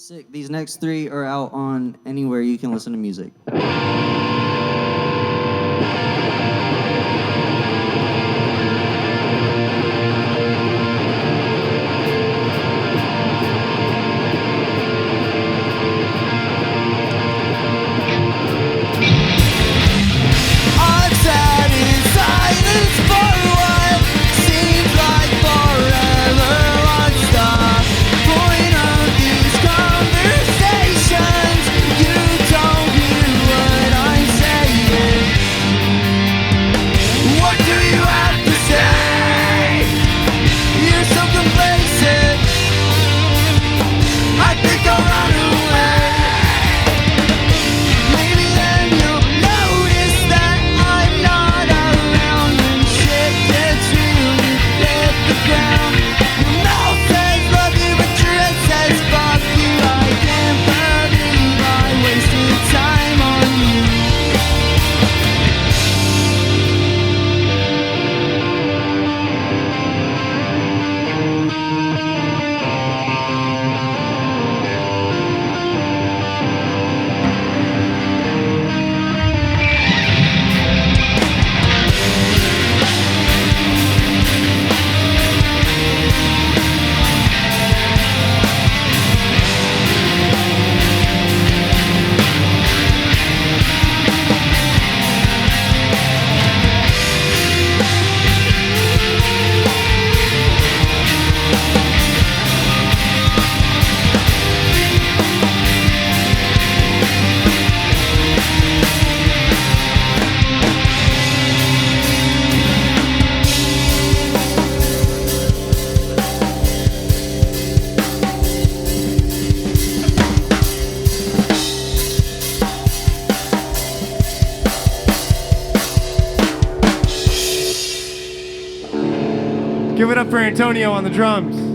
Sick. These next three are out on anywhere you can listen to music. I've sat in silence for what seems like forever. What's the point of these conversations? You don't hear what I'm saying. What do you have to say? You're so complacent. I think I'll run away. Maybe then you'll notice that I'm not around when shit gets really hit the ground. Your mouth says love you, but your head says fuck you. I can't believe I wasted time on you. Give it up for Antonio on the drums.